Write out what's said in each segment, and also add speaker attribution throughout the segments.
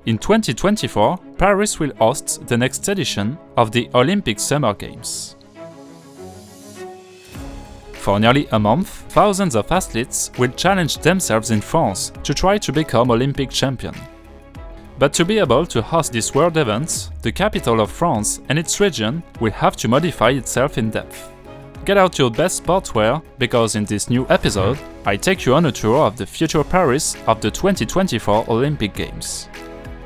Speaker 1: In 2024, Paris will host the next edition of the Olympic Summer Games. For nearly a month, thousands of athletes will challenge themselves in France to try to become Olympic champion. But to be able to host this world event, the capital of France and its region will have to modify itself in depth. Get out your best sportswear, because in this new episode, I take you on a tour of the future Paris of the 2024 Olympic Games.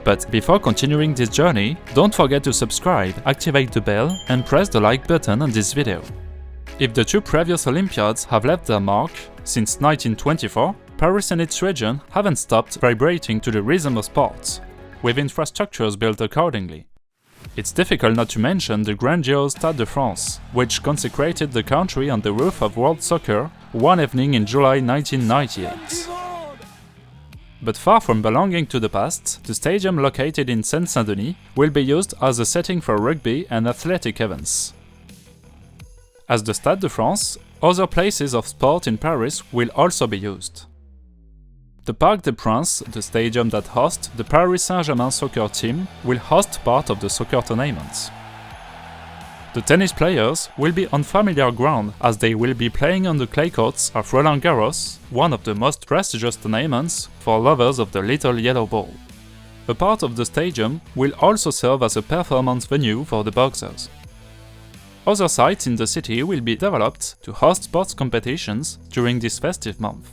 Speaker 1: But before continuing this journey, don't forget to subscribe, activate the bell and press the like button on this video. If the two previous Olympiads have left their mark, since 1924, Paris and its region haven't stopped vibrating to the rhythm of sports, with infrastructures built accordingly. It's difficult not to mention the grandiose Stade de France, which consecrated the country on the roof of World Soccer one evening in July 1998. But far from belonging to the past, the stadium located in Seine-Saint-Denis will be used as a setting for rugby and athletic events. As the Stade de France, other places of sport in Paris will also be used. The Parc des Princes, the stadium that hosts the Paris Saint-Germain soccer team, will host part of the soccer tournaments. The tennis players will be on familiar ground as they will be playing on the clay courts of Roland Garros, one of the most prestigious tournaments for lovers of the little yellow ball. A part of the stadium will also serve as a performance venue for the boxers. Other sites in the city will be developed to host sports competitions during this festive month.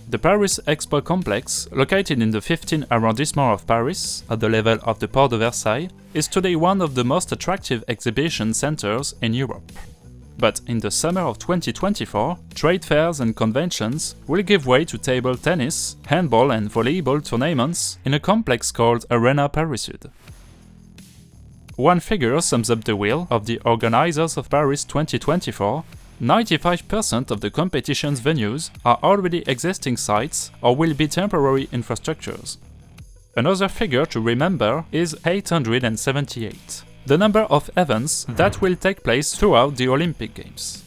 Speaker 1: The Paris Expo Complex, located in the 15th arrondissement of Paris, at the level of the Porte de Versailles, is today one of the most attractive exhibition centers in Europe. But in the summer of 2024, trade fairs and conventions will give way to table tennis, handball and volleyball tournaments in a complex called Arena Paris Sud. One figure sums up the will of the organizers of Paris 2024. 95% of the competition's venues are already existing sites or will be temporary infrastructures. Another figure to remember is 878, the number of events that will take place throughout the Olympic Games.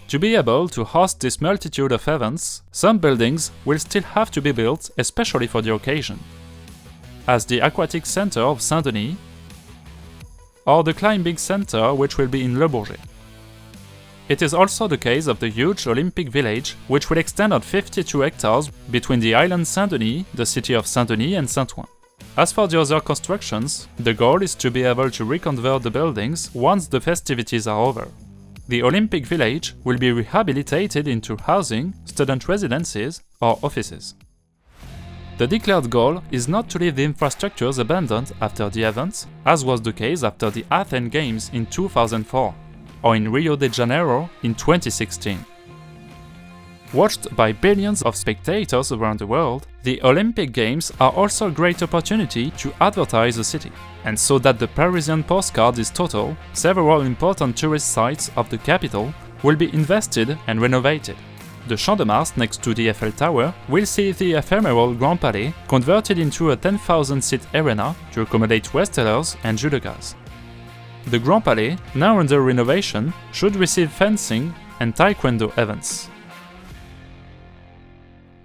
Speaker 1: To be able to host this multitude of events, some buildings will still have to be built especially for the occasion, as the Aquatic Center of Saint-Denis or the Climbing Center, which will be in Le Bourget. It is also the case of the huge Olympic Village, which will extend on 52 hectares between the island Saint-Denis, the city of Saint-Denis and Saint-Ouen. As for the other constructions, the goal is to be able to reconvert the buildings once the festivities are over. The Olympic Village will be rehabilitated into housing, student residences or offices. The declared goal is not to leave the infrastructures abandoned after the event, as was the case after the Athens Games in 2004. Or in Rio de Janeiro in 2016. Watched by billions of spectators around the world, the Olympic Games are also a great opportunity to advertise the city. And so that the Parisian postcard is total, several important tourist sites of the capital will be invested and renovated. The Champ de Mars next to the Eiffel Tower will see the ephemeral Grand Palais converted into a 10,000-seat arena to accommodate wrestlers and judokas. The Grand Palais, now under renovation, should receive fencing and taekwondo events.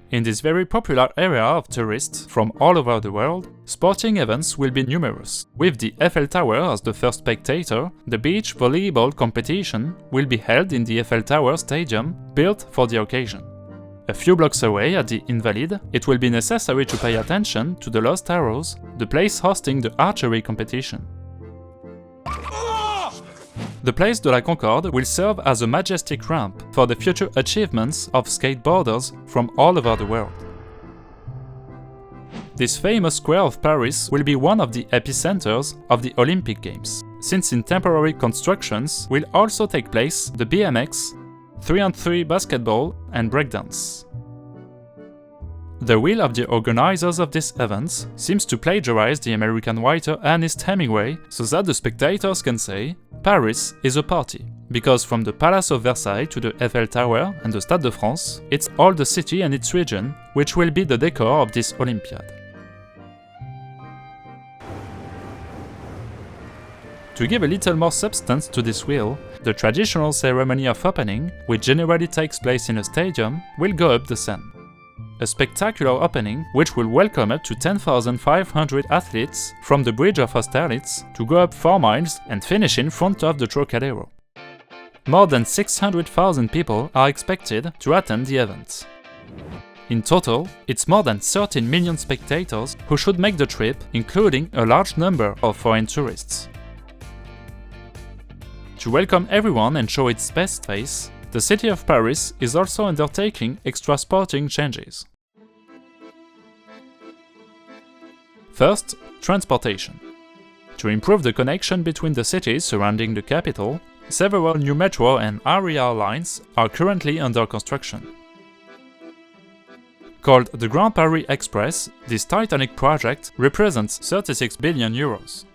Speaker 1: In this very popular area of tourists from all over the world, sporting events will be numerous. With the Eiffel Tower as the first spectator, the beach volleyball competition will be held in the Eiffel Tower Stadium, built for the occasion. A few blocks away at the Invalides, it will be necessary to pay attention to the Lost Arrows, the place hosting the archery competition. The Place de la Concorde will serve as a majestic ramp for the future achievements of skateboarders from all over the world. This famous square of Paris will be one of the epicenters of the Olympic Games, since in temporary constructions will also take place the BMX, 3-on-3 basketball and breakdance. The will of the organizers of this event seems to plagiarize the American writer Ernest Hemingway so that the spectators can say, Paris is a party, because from the Palace of Versailles to the Eiffel Tower and the Stade de France, it's all the city and its region which will be the decor of this Olympiad. To give a little more substance to this wheel, the traditional ceremony of opening, which generally takes place in a stadium, will go up the Seine. a spectacular opening which will welcome up to 10,500 athletes from the bridge of Austerlitz to go up 4 miles and finish in front of the Trocadero. More than 600,000 people are expected to attend the event. In total, it's more than 13 million spectators who should make the trip, including a large number of foreign tourists. To welcome everyone and show its best face, the city of Paris is also undertaking extra sporting changes. First, transportation. To improve the connection between the cities surrounding the capital, several new metro and RER lines are currently under construction. Called the Grand Palais Express, this titanic project represents 36 billion euros.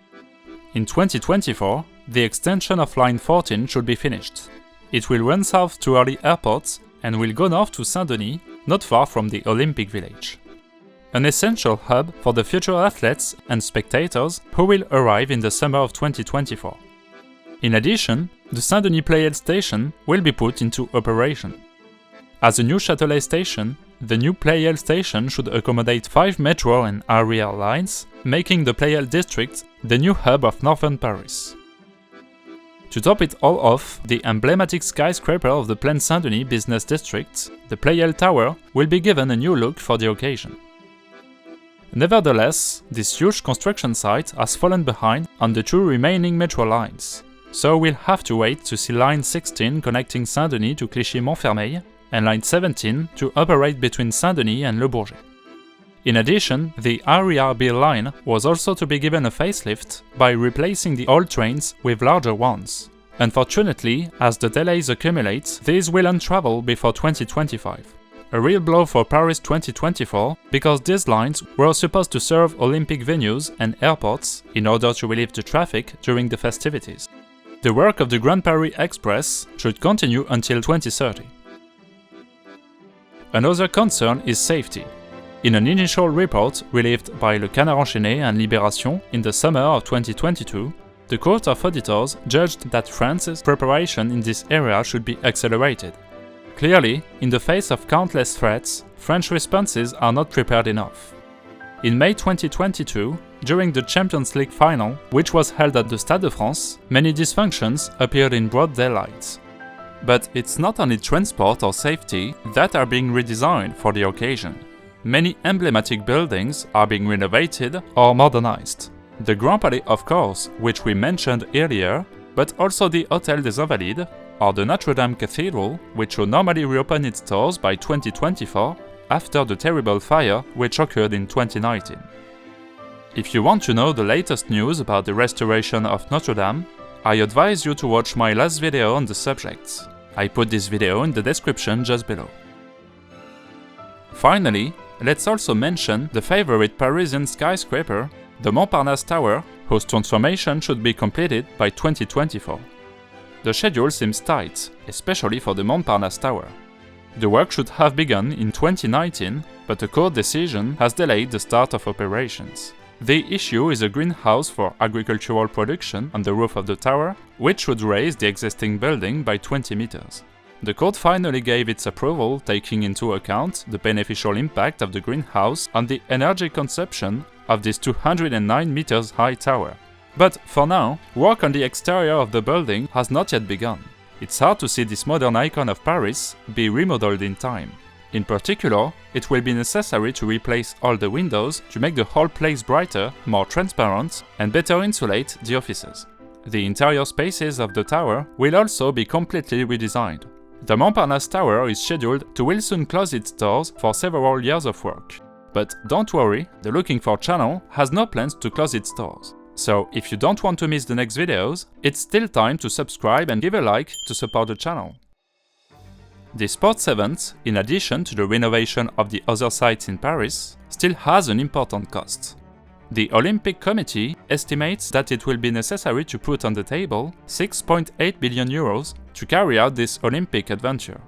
Speaker 1: In 2024, the extension of Line 14 should be finished. It will run south to Orly Airport and will go north to Saint-Denis, not far from the Olympic Village. An essential hub for the future athletes and spectators who will arrive in the summer of 2024. In addition, the Saint-Denis Pleyel station will be put into operation. As a new Châtelet station, the new Pleyel station should accommodate 5 metro and RER lines, making the Pleyel district the new hub of northern Paris. To top it all off, the emblematic skyscraper of the Plaine Saint-Denis business district, the Eiffel Tower, will be given a new look for the occasion. Nevertheless, this huge construction site has fallen behind on the 2 remaining metro lines, so we'll have to wait to see Line 16 connecting Saint-Denis to Clichy-Montfermeil and Line 17 to operate between Saint-Denis and Le Bourget. In addition, the RER B line was also to be given a facelift by replacing the old trains with larger ones. Unfortunately, as the delays accumulate, these will untravel before 2025. A real blow for Paris 2024, because these lines were supposed to serve Olympic venues and airports in order to relieve the traffic during the festivities. The work of the Grand Palais Express should continue until 2030. Another concern is safety. In an initial report released by Le Canard Enchaîné and Libération in the summer of 2022, the Court of Auditors judged that France's preparation in this area should be accelerated. Clearly, in the face of countless threats, French responses are not prepared enough. In May 2022, during the Champions League final, which was held at the Stade de France, many dysfunctions appeared in broad daylight. But it's not only transport or safety that are being redesigned for the occasion. Many emblematic buildings are being renovated or modernized. The Grand Palais, of course, which we mentioned earlier, but also the Hôtel des Invalides or the Notre-Dame Cathedral, which should normally reopen its doors by 2024 after the terrible fire which occurred in 2019. If you want to know the latest news about the restoration of Notre-Dame, I advise you to watch my last video on the subject. I put this video in the description just below. Finally, let's also mention the favorite Parisian skyscraper, the Montparnasse Tower, whose transformation should be completed by 2024. The schedule seems tight, especially for the Montparnasse Tower. The work should have begun in 2019, but a court decision has delayed the start of operations. The issue is a greenhouse for agricultural production on the roof of the tower, which would raise the existing building by 20 meters. The court finally gave its approval, taking into account the beneficial impact of the greenhouse on the energy consumption of this 209 meters high tower. But for now, work on the exterior of the building has not yet begun. It's hard to see this modern icon of Paris be remodeled in time. In particular, it will be necessary to replace all the windows to make the whole place brighter, more transparent, and better insulate the offices. The interior spaces of the tower will also be completely redesigned. The Montparnasse Tower is scheduled to will soon close its doors for several years of work. But don't worry, the Looking For channel has no plans to close its doors. So if you don't want to miss the next videos, it's still time to subscribe and give a like to support the channel. The sports event, in addition to the renovation of the other sites in Paris, still has an important cost. The Olympic Committee estimates that it will be necessary to put on the table 6.8 billion euros to carry out this Olympic adventure.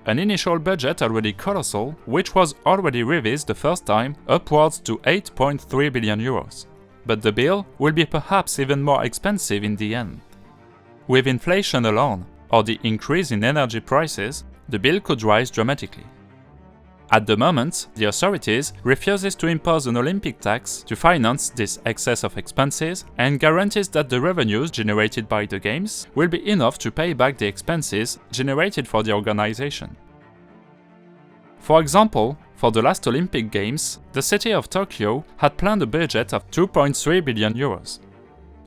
Speaker 1: An initial budget already colossal, which was already revised the first time upwards to 8.3 billion euros. But the bill will be perhaps even more expensive in the end. With inflation alone, or the increase in energy prices, the bill could rise dramatically. At the moment, the authorities refuses to impose an Olympic tax to finance this excess of expenses and guarantees that the revenues generated by the Games will be enough to pay back the expenses generated for the organization. For example, for the last Olympic Games, the city of Tokyo had planned a budget of 2.3 billion euros.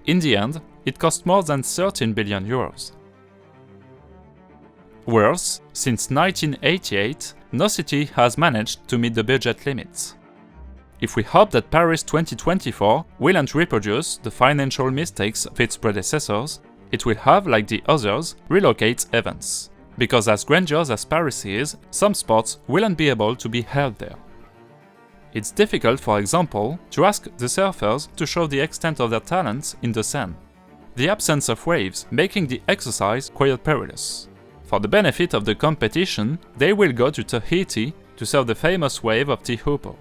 Speaker 1: In the end, it cost more than 13 billion euros. Worse, since 1988, no city has managed to meet the budget limits. If we hope that Paris 2024 won't reproduce the financial mistakes of its predecessors, it will have, like the others, relocate events. Because as grandiose as Paris is, some sports won't be able to be held there. It's difficult, for example, to ask the surfers to show the extent of their talents in the Seine. The absence of waves making the exercise quite perilous. For the benefit of the competition, they will go to Tahiti to surf the famous wave of Tihupo.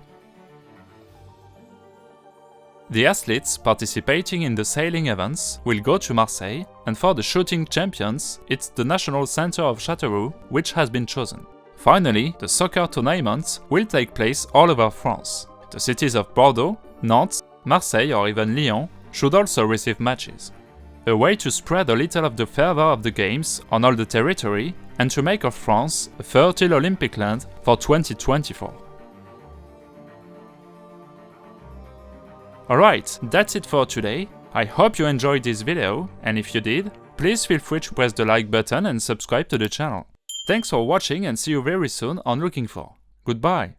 Speaker 1: The athletes participating in the sailing events will go to Marseille, and for the shooting champions, it's the National Center of Châtelet which has been chosen. Finally, the soccer tournaments will take place all over France. The cities of Bordeaux, Nantes, Marseille or even Lyon should also receive matches. A way to spread a little of the fervor of the Games on all the territory and to make of France a fertile Olympic land for 2024. Alright, that's it for today. I hope you enjoyed this video, and if you did, please feel free to press the like button and subscribe to the channel. Thanks for watching and see you very soon on Looking For. Goodbye!